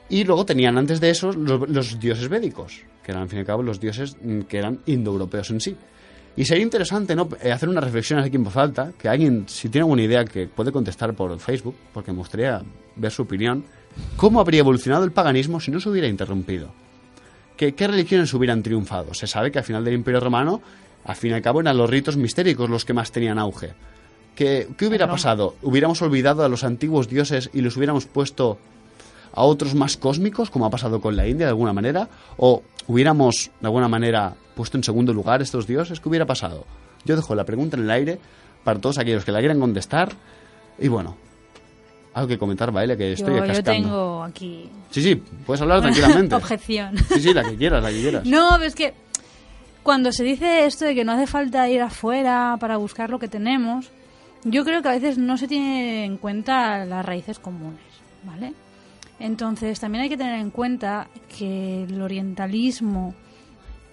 Y luego tenían antes de eso los dioses védicos, que eran al fin y al cabo los dioses que eran indoeuropeos en sí. Y sería interesante, ¿no?, hacer una reflexión aquí en voz alta, que alguien, si tiene alguna idea, que puede contestar por Facebook, porque me gustaría ver su opinión. ¿Cómo habría evolucionado el paganismo si no se hubiera interrumpido? ¿Qué religiones hubieran triunfado? Se sabe que al final del Imperio Romano, al fin y al cabo, eran los ritos mistéricos los que más tenían auge. ¿Qué hubiera pasado? ¿Hubiéramos olvidado a los antiguos dioses y los hubiéramos puesto a otros más cósmicos, como ha pasado con la India de alguna manera? ¿O hubiéramos de alguna manera puesto en segundo lugar estos dioses? ¿Qué hubiera pasado? Yo dejo la pregunta en el aire para todos aquellos que la quieran contestar. Y bueno, algo que comentar, Baelia, que estoy cascando. Yo tengo aquí... Sí, puedes hablar tranquilamente. Objeción. Sí, la que quieras. No, es que cuando se dice esto de que no hace falta ir afuera para buscar lo que tenemos, yo creo que a veces no se tiene en cuenta las raíces comunes, ¿vale? Entonces también hay que tener en cuenta que el orientalismo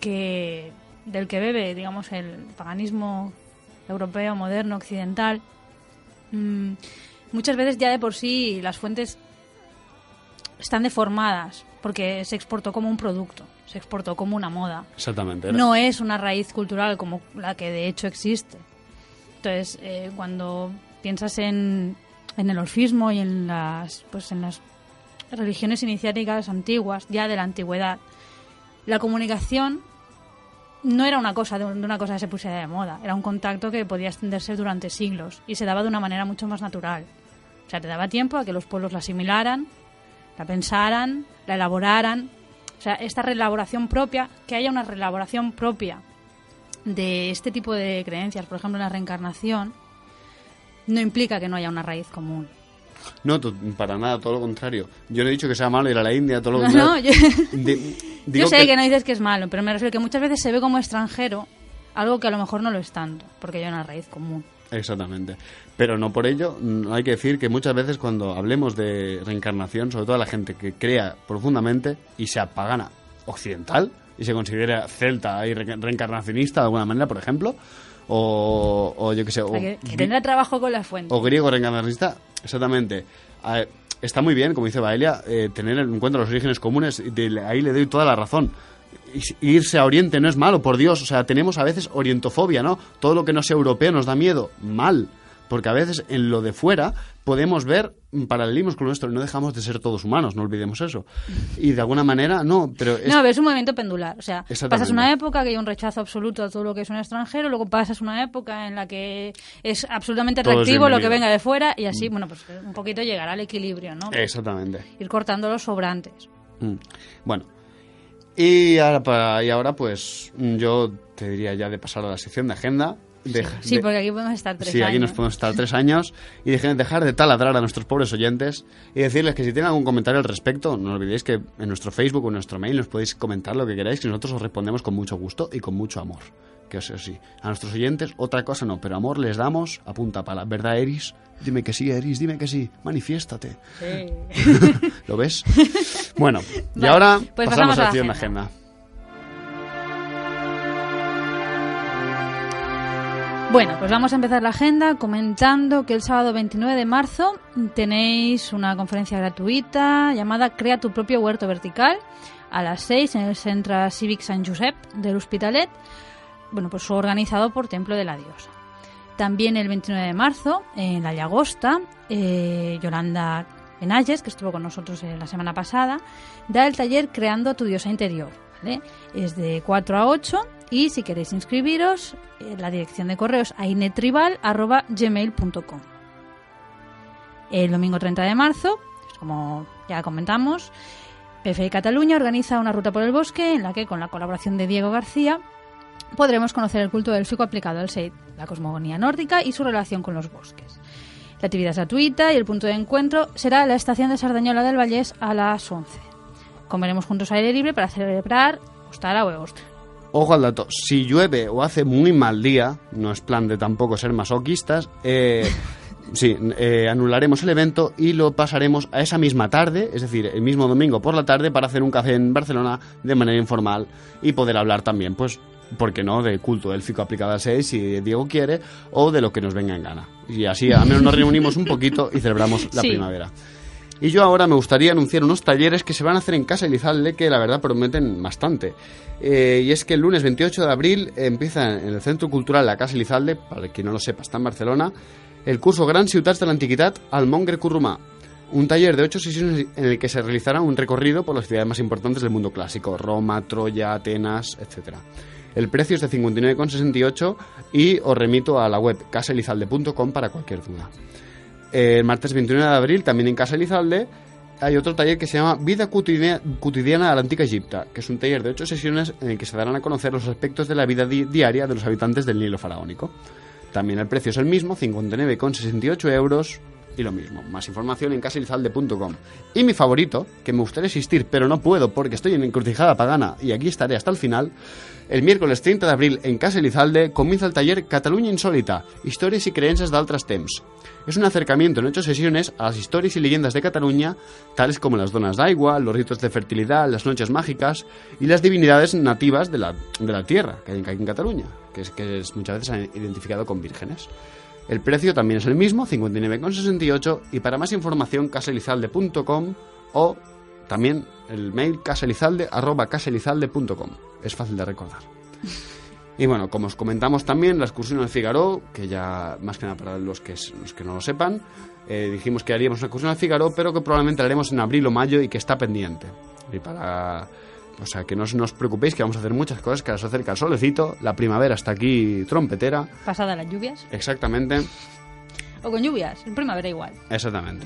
del que bebe, digamos, el paganismo europeo, moderno, occidental, muchas veces ya de por sí las fuentes están deformadas porque se exportó como un producto, se exportó como una moda. Exactamente. No es una raíz cultural como la que de hecho existe. Entonces, cuando piensas en el orfismo y en las religiones iniciáticas antiguas, ya de la antigüedad, la comunicación no era una cosa de una cosa que se pusiera de moda, era un contacto que podía extenderse durante siglos y se daba de una manera mucho más natural. O sea, te daba tiempo a que los pueblos la asimilaran, la pensaran, la elaboraran. O sea, esta reelaboración propia, que haya una reelaboración propia de este tipo de creencias, por ejemplo, la reencarnación, no implica que no haya una raíz común. No, para nada, todo lo contrario. Yo no he dicho que sea malo ir a la India, todo lo contrario. No, yo sé que no dices que es malo, pero me refiero que muchas veces se ve como extranjero algo que a lo mejor no lo es tanto, porque hay una raíz común. Exactamente. Pero no por ello, hay que decir que muchas veces cuando hablemos de reencarnación, sobre todo la gente que crea profundamente y sea pagana occidental y se considera celta y reencarnacionista de alguna manera, por ejemplo, o yo que sé... que tendrá trabajo con la fuente. O griego reencarnacionista, exactamente. Está muy bien, como dice Baelia, tener en cuenta los orígenes comunes, y ahí le doy toda la razón. Irse a Oriente no es malo, por Dios. O sea, tenemos a veces orientofobia, ¿no? Todo lo que no sea europeo nos da miedo. Mal. Porque a veces en lo de fuera podemos ver paralelismos con lo nuestro y no dejamos de ser todos humanos, no olvidemos eso. Y de alguna manera, no, pero... No, es un movimiento pendular. O sea, pasas una época que hay un rechazo absoluto a todo lo que es un extranjero, luego pasas una época en la que es absolutamente atractivo lo que venga de fuera y así, bueno, pues un poquito llegará al equilibrio, ¿no? Exactamente. Ir cortando los sobrantes. Bueno, y ahora pues yo te diría ya de pasar a la sección de agenda. Sí, porque aquí podemos estar 3 años. Sí, aquí nos podemos estar 3 años y dejar de taladrar a nuestros pobres oyentes y decirles que si tienen algún comentario al respecto, no olvidéis que en nuestro Facebook o en nuestro mail nos podéis comentar lo que queráis, que nosotros os respondemos con mucho gusto y con mucho amor. Que eso sí, a nuestros oyentes otra cosa no, pero amor les damos a punta pala. ¿Verdad, Eris? Dime que sí, Eris, dime que sí. Manifiéstate. Sí. ¿Lo ves? Bueno, y ahora pues pasamos a la sección de agenda. Bueno, pues vamos a empezar la agenda comentando que el sábado 29 de marzo tenéis una conferencia gratuita llamada Crea tu propio huerto vertical a las 6 en el Centre Cívic Sant Josep del Hospitalet, bueno, pues organizado por Templo de la Diosa. También el 29 de marzo en la Llagosta, Yolanda Benalles, que estuvo con nosotros la semana pasada, da el taller Creando tu diosa interior, ¿vale? Es de 4 a 8. Y si queréis inscribiros, la dirección de correo es ainetribal@gmail.com. El domingo 30 de marzo, como ya comentamos, PFI Cataluña organiza una ruta por el bosque en la que, con la colaboración de Diego García, podremos conocer el culto del psico aplicado al Seid, la cosmogonía nórdica y su relación con los bosques. La actividad es gratuita y el punto de encuentro será la estación de Sardañola del Vallés a las 11. Comeremos juntos al aire libre para celebrar Ostara o Eostre. Ojo al dato, si llueve o hace muy mal día, no es plan de tampoco ser masoquistas, anularemos el evento y lo pasaremos a esa misma tarde, es decir, el mismo domingo por la tarde, para hacer un café en Barcelona de manera informal y poder hablar también, pues, ¿por qué no?, del culto élfico aplicado al 6, si Diego quiere, o de lo que nos venga en gana. Y así al menos nos reunimos un poquito y celebramos la primavera. Y yo ahora me gustaría anunciar unos talleres que se van a hacer en Casa Elizalde, que la verdad prometen bastante. Y es que el lunes 28 de abril empieza en el Centro Cultural La Casa Elizalde, para quien no lo sepa, está en Barcelona, el curso Gran Ciutats de la Antiquitat al Monger Currumà. Un taller de 8 sesiones en el que se realizará un recorrido por las ciudades más importantes del mundo clásico: Roma, Troya, Atenas, etc. El precio es de 59,68 y os remito a la web casaelizalde.com para cualquier duda. El martes 29 de abril, también en Casa Elizalde, hay otro taller que se llama Vida cotidiana de la Antigua Egipta, que es un taller de 8 sesiones en el que se darán a conocer los aspectos de la vida diaria de los habitantes del Nilo faraónico. También el precio es el mismo, 59,68 euros, y lo mismo. Más información en casaelizalde.com. Y mi favorito, que me gustaría asistir, pero no puedo porque estoy en encrucijada pagana y aquí estaré hasta el final, el miércoles 30 de abril en Casa Elizalde comienza el taller Catalunya Insólita, Historias y Creencias d'altres temps. Es un acercamiento en 8 sesiones a las historias y leyendas de Cataluña, tales como las donas d'aigua, los ritos de fertilidad, las noches mágicas y las divinidades nativas de la tierra que hay aquí en Cataluña, que es muchas veces han identificado con vírgenes. El precio también es el mismo, 59,68, y para más información casaelizalde.com o también el mail casaelizalde@casaelizalde.com. Es fácil de recordar. Y bueno, como os comentamos también, la excursión al Figaro, que ya más que nada para los que no lo sepan, dijimos que haríamos una excursión al Figaro, pero que probablemente la haremos en abril o mayo y que está pendiente. Y para O sea, que no os preocupéis, que vamos a hacer muchas cosas, que se acerca el solecito, la primavera está aquí trompetera. Pasada las lluvias. Exactamente. O con lluvias, en primavera igual. Exactamente.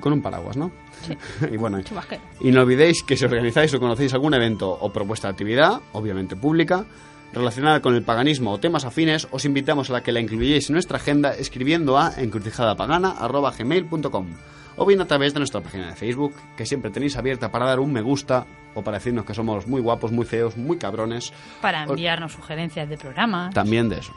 Con un paraguas, ¿no? Sí. Y bueno, Chubasquero. y no olvidéis que si organizáis o conocéis algún evento o propuesta de actividad, obviamente pública, relacionada con el paganismo o temas afines, os invitamos a la que la incluyáis en nuestra agenda escribiendo a encrucijadapagana@gmail.com o bien a través de nuestra página de Facebook, que siempre tenéis abierta para dar un me gusta o para decirnos que somos muy guapos, muy feos, muy cabrones. Para enviarnos sugerencias de programas. También de eso.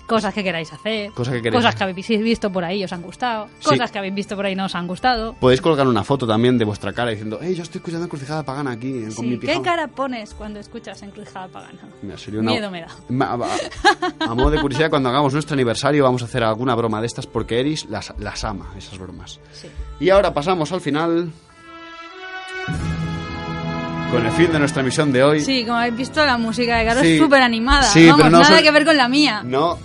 Cosas que queráis hacer. Cosas que habéis visto por ahí y os han gustado. Sí. Cosas que habéis visto por ahí y no os han gustado. Podéis colgar una foto también de vuestra cara diciendo yo estoy escuchando Encrucijada Pagana aquí con mi Sí. pijama. ¿Qué cara pones cuando escuchas Encrucijada Pagana? Mira, sería una... Miedo me da. A modo de curiosidad, cuando hagamos nuestro aniversario vamos a hacer alguna broma de estas porque Eris las ama, esas bromas. Sí. Y ahora pasamos al final con el fin de nuestra emisión de hoy. Sí, como habéis visto, la música de Carlos Sí. es súper animada. Sí, Vamos, pero no nada soy- que ver con la mía. No.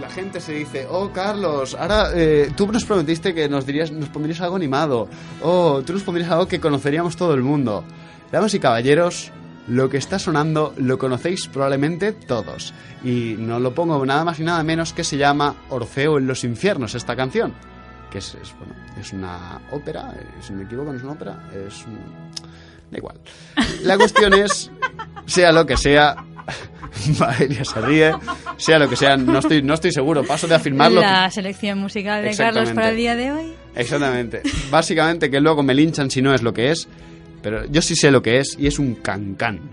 La gente se dice, Carlos, ahora tú nos prometiste que nos pondrías algo animado. Tú nos pondrías algo que conoceríamos todo el mundo. Damas y caballeros, lo que está sonando lo conocéis probablemente todos. Y no lo pongo nada más y nada menos que se llama Orfeo en los infiernos, esta canción. Que es una ópera, si no me equivoco, no es una ópera, da igual. La cuestión es, sea lo que sea, Valeria se ríe, sea lo que sea, no estoy seguro, paso de afirmarlo. La selección musical de Carlos para el día de hoy. Exactamente. Básicamente que luego me linchan si no es lo que es, pero yo sí sé lo que es y es un cancán.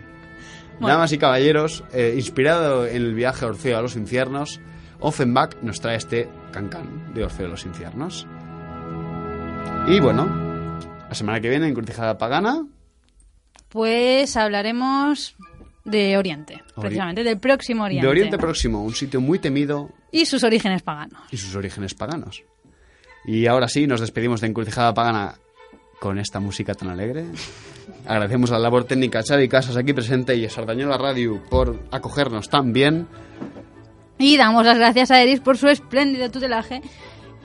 Bueno. Damas y caballeros, inspirado en el viaje a Orfeo a los infiernos, Offenbach nos trae este cancán de Orfeo a los infiernos. Y bueno, la semana que viene en Encrucijada Pagana. Pues hablaremos de Oriente, precisamente, del próximo Oriente. De Oriente Próximo, un sitio muy temido. Y sus orígenes paganos. Y sus orígenes paganos. Y ahora sí, nos despedimos de Encrucijada Pagana con esta música tan alegre. Agradecemos a la labor técnica a Xavi Casas aquí presente y a Sardañola Radio por acogernos tan bien. Y damos las gracias a Eris por su espléndido tutelaje.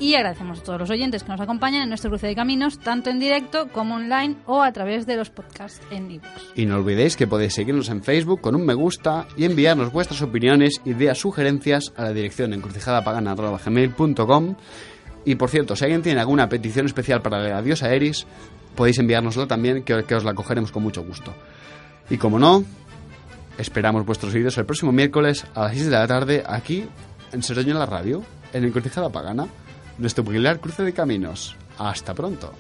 Y agradecemos a todos los oyentes que nos acompañan en nuestro cruce de caminos, tanto en directo como online o a través de los podcasts en iVoox. Y no olvidéis que podéis seguirnos en Facebook con un me gusta y enviarnos vuestras opiniones, ideas, sugerencias a la dirección encrucijadapagana@gmail.com. Y por cierto, si alguien tiene alguna petición especial para la diosa Eris, podéis enviárnosla también, que os la cogeremos con mucho gusto. Y como no, esperamos vuestros vídeos el próximo miércoles a las 6 de la tarde aquí en Sardañola Radio, en Encrucijada Pagana, nuestro peculiar cruce de caminos. Hasta pronto.